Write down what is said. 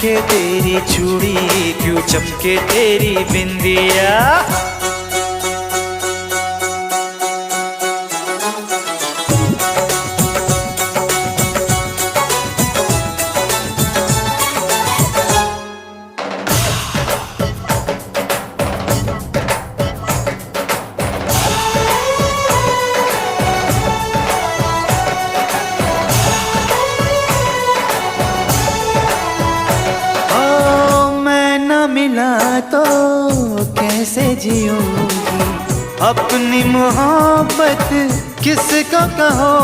चमके तेरी चूड़ी, क्यों चमके तेरी बिंदिया। मिला तो कैसे जीऊंगी, अपनी मोहब्बत किसको कहो।